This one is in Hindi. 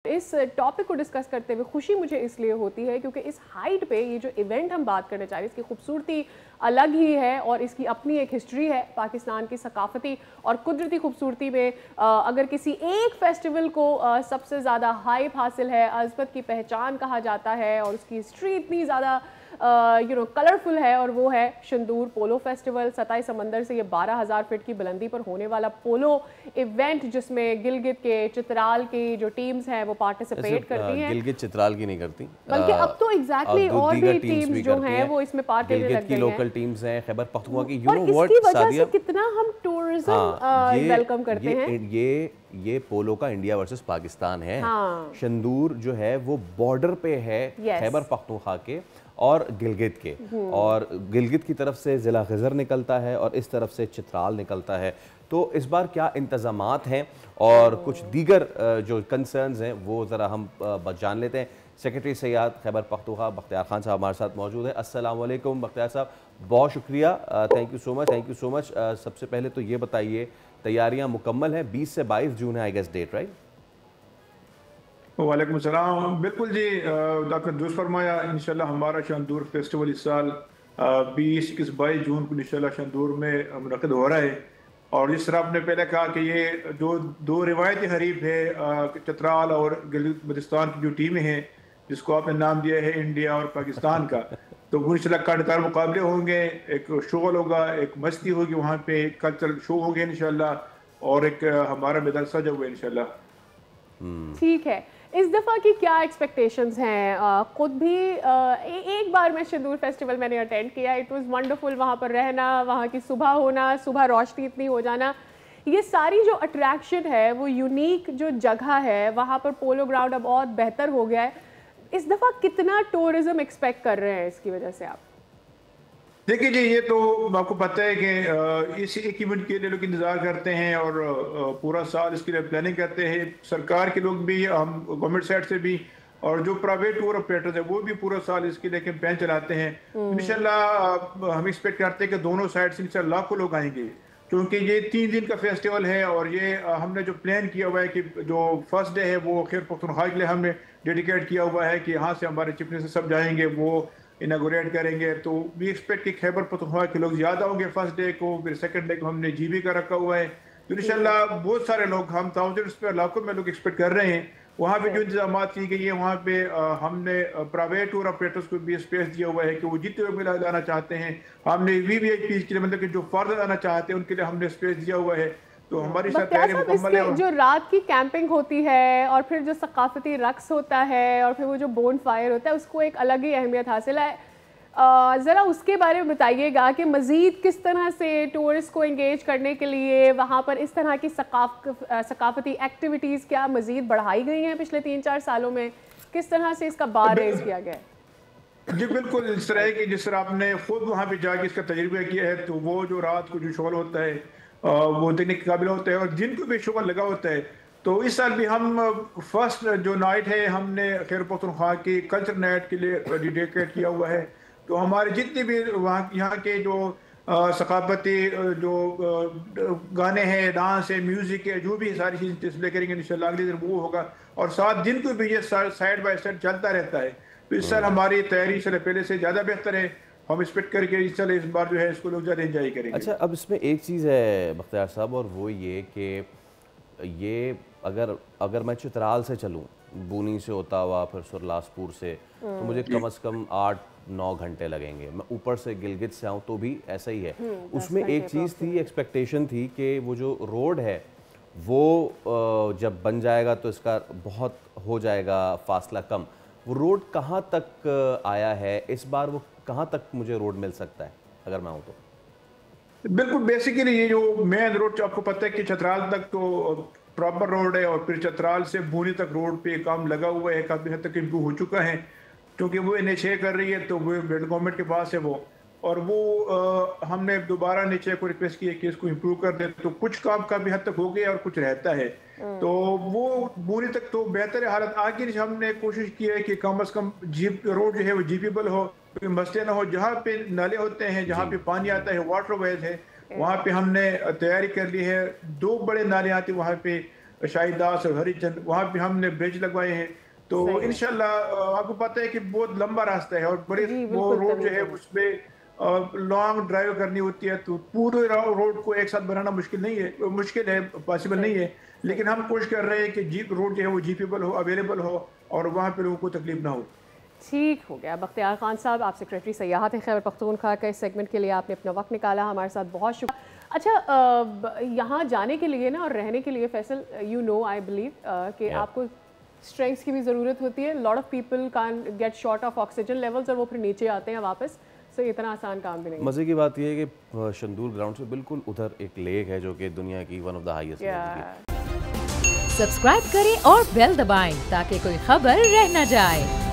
इस टॉपिक को डिस्कस करते हुए खुशी मुझे इसलिए होती है क्योंकि इस हाइट पे ये जो इवेंट हम बात करने चाह रहे हैं इसकी खूबसूरती अलग ही है और इसकी अपनी एक हिस्ट्री है। पाकिस्तान की सकाफती और कुदरती खूबसूरती में अगर किसी एक फेस्टिवल को सबसे ज़्यादा हाइप हासिल है, अज़मत की पहचान कहा जाता है और उसकी हिस्ट्री इतनी ज़्यादा कलरफुल है और वो है शंदूर पोलो फेस्टिवल। सताई समंदर से ये 12,000 फीट की बुलंदी पर होने वाला पोलो इवेंट जिसमें गिलगित के, चित्राल की जो टीम्स हैं वो पार्टिसिपेट करती हैं। गिलगित चित्राल की नहीं करती बल्कि अब तो एग्जैक्टली और भी टीम्स जो हैं वो इसमें पार्ट लेने लग गई हैं। गिलगित की लोकल टीम्स हैं, खैबर पख्तूनख्वा की। और इसकी वजह से कितना हम टूरिज्म वेलकम करते हैं। ये पोलो का इंडिया वर्सेस पाकिस्तान है। हाँ। शंदूर जो है वो बॉर्डर पे है खैबर पख्तूनख्वा के और गिलगित के, और गिलगित की तरफ से ज़िला खिज़र निकलता है और इस तरफ से चित्राल निकलता है। तो इस बार क्या इंतज़ामात हैं और कुछ दीगर जो कंसर्न्स हैं वो ज़रा हम जान लेते हैं। सेक्रेटरी सयाहत खैबर पख्तूनख्वा बख्तियार खान साहब हमारे साथ मौजूद हैं। अस्सलाम वालेकुम बख्तियार साहब, बहुत शुक्रिया, थैंक यू सो मच। सबसे पहले तो ये बताइए, तैयारियां मुकम्मल हैं? 20 से 22 जून है आई गेस डेट, राइट? वालेकुम सलाम। बिल्कुल जी, डॉक्टर दुरुस्त फरमाया। इंशाल्लाह हमारा शंदूर फेस्टिवल इस साल 20, 21, 22 जून को इंशाल्लाह शंदूर में मुनक़िद हो रहा है। और जिस तरह आपने पहले कहा कि ये जो दो रिवायती हरीफ है, चित्राल और गिलगित बल्तिस्तान की जो टीमें हैं जिसको आपने नाम दिया है इंडिया और पाकिस्तान का, तो वो इंशाल्लाह कांटेदार मुकाबले होंगे, एक शोल होगा, एक मस्ती होगी, वहाँ पे कल्चरल शो होंगे इंशाल्लाह, और एक हमारा मैदान सजा हुआ इंशाल्लाह। ठीक है, इस दफ़ा की क्या एक्सपेक्टेशंस हैं? खुद भी एक बार मैं शंदूर फेस्टिवल मैंने अटेंड किया, इट वाज वंडरफुल। वहाँ पर रहना, वहाँ की सुबह होना, सुबह रोशनी इतनी हो जाना, ये सारी जो अट्रैक्शन है, वो यूनिक जो जगह है, वहाँ पर पोलो ग्राउंड अब बहुत बेहतर हो गया है। इस दफ़ा कितना टूरिज्म एक्सपेक्ट कर रहे हैं इसकी वजह से आप? देखिए जी, ये तो आपको पता है कि इसी एक इवेंट के लिए लोग इंतज़ार करते हैं और पूरा साल इसके लिए प्लानिंग करते हैं। सरकार के लोग भी, हम गवर्नमेंट साइड से भी, और जो प्राइवेट टूर ऑपरेटर्स हैं वो भी पूरा साल इसके लिए कैंपेन चलाते हैं। इंशाल्लाह हम एक्सपेक्ट करते हैं कि दोनों साइड से इंशाल्लाह लाखों लोग आएंगे, क्योंकि ये 3 दिन का फेस्टिवल है। और ये हमने जो प्लान किया हुआ है कि जो फर्स्ट डे है वो खैबर पख्तूनख्वा के लिए हमने डेडिकेट किया हुआ है कि यहाँ से हमारे चीफ मिनिस्टर सब जाएंगे, वो इनागोरेट करेंगे। तो वी एक्सपेक्ट कि खैबर पख्तूनख्वा के लोग ज़्यादा होंगे फर्स्ट डे को, फिर सेकंड डे को हमने जीबी का रखा हुआ है। तो इंशाल्लाह बहुत सारे लोग, हम थाउजेंड्स पे लाखों में लोग एक्सपेक्ट कर रहे हैं। वहाँ पे जो इंतजाम की गई है, वहाँ पे हमने प्राइवेट टूर ऑपरेटर्स को भी स्पेस दिया हुआ है कि वो जितने लोग मिला जाना चाहते हैं, हमने वीवीआईपी के लिए, मतलब कि जो फर्दर आना चाहते हैं उनके लिए हमने स्पेस दिया हुआ है। तो हमारी तैयारी मुकम्मल है। जो रात की कैंपिंग होती है और फिर जो सकाफती रक्स होता है और फिर वो जो बोन फायर होता है, उसको एक अलग ही अहमियत हासिल है। ज़रा उसके बारे में बताइएगा कि मज़ीद किस तरह से टूरिस्ट को एंगेज करने के लिए वहाँ पर इस तरह की सकाफती एक्टिविटीज़ क्या मज़ीद बढ़ाई गई हैं पिछले 3-4 सालों में? किस तरह से इसका बार रेज किया गया है? जी बिल्कुल, इस तरह है कि जिस तरह आपने खुद वहाँ पे जाके इसका तजुर्बा किया है, तो वो जो रात को जो शोल होता है वो देखने के काबिल होता है, और दिन को भी शोल लगा होता है। तो इस साल भी हम फर्स्ट जो नाइट है हमने खैबर पख्तूनख्वा की कल्चर नाइट के लिए डेडिकेट किया हुआ है। तो हमारे जितने भी वहाँ यहाँ के जो सकाफती जो गाने हैं, डांस है, म्यूजिक है, जो भी सारी चीज़ डिस्प्ले करेंगे इंशाल्लाह अगले दिन वो होगा। और 7 दिन को भी ये साइड बाय साइड चलता रहता है। तो इस साल हमारी तैयारी से पहले से ज़्यादा बेहतर है। हम एक्सपेक्ट करके इस बार जो है इसको लोग ज़्यादा एंजॉय करेंगे। अच्छा, अब इसमें एक चीज़ है बख्तियार साहब, और वो ये कि ये अगर मैं चित्राल से चलूँ, बूनी से होता हुआ फिर सुरलासपुर से, तो मुझे कम से कम 8-9 घंटे लगेंगे। मैं ऊपर से गिलगित से आऊँ तो भी ऐसा ही है। उसमें एक चीज़ थी, एक्सपेक्टेशन थी कि वो जो रोड है वो जब बन जाएगा तो इसका बहुत हो जाएगा फासला कम। वो रोड कहाँ तक आया है इस बार? वो कहाँ तक मुझे रोड मिल सकता है अगर मैं हूँ तो? बिल्कुल, बेसिकली ये जो मेन रोड आपको पता है कि चतराल तक तो प्रॉपर रोड है, और फिर चतराल से बूनी तक रोड पे काम लगा हुआ है, काफ़ी हद तक इम्प्रूव हो चुका है, क्योंकि वो NH कर रही है, तो वो गवर्नमेंट के पास है वो। और वो हमने दोबारा NH को रिक्वेस्ट किया कि इसको इम्प्रूव कर दे। तो कुछ काम काफ़ी हद तक हो गया और कुछ रहता है, तो वो बूनी तक तो बेहतर है हालत। आगे हमने कोशिश की है कि कम से कम जीप रोड जो है वो जीपीबल हो, मसले ना हो। जहाँ पे नाले होते हैं, जहाँ पे पानी आता है, वाटर वेज है, वहाँ पे हमने तैयारी कर ली है। 2 बड़े नाले आते हैं वहाँ पे, शाहीदास और हरिचंद, वहाँ पे हमने ब्रिज लगवाए हैं। तो इंशाल्लाह आपको पता है कि बहुत लंबा रास्ता है और बड़े वो रोड जो है उसमें लॉन्ग ड्राइव करनी होती है, तो पूरे रोड को एक साथ बनाना मुश्किल है, पॉसिबल नहीं है। लेकिन हम कोशिश कर रहे हैं कि जीप रोड जो है वो जीपेबल हो, अवेलेबल हो और वहाँ पे लोगों को तकलीफ ना हो। ठीक हो गया। बख्तियार खान साहब, आप सेक्रेटरी सयाहत खैबर पख्तूनख्वा का इस सेगमेंट के लिए आपने अपना वक्त निकाला, हमारे साथ बहुत शुक्रिया। अच्छा, यहाँ जाने के लिए ना और रहने के लिए Faisal, you know I believe कि आपको स्ट्रेंथ्स की भी ज़रूरत होती है। Lot of people can get short of oxygen levels और वो फिर नीचे आते हैं वापस, सो इतना आसान काम भी नहीं। मज़े की बात यह है कि शंदूर ग्राउंड से बिल्कुल उधर एक लेक है जो कि दुनिया की one of the highest. Subscribe करें और बेल दबाएं ताकि कोई खबर रह न जाए।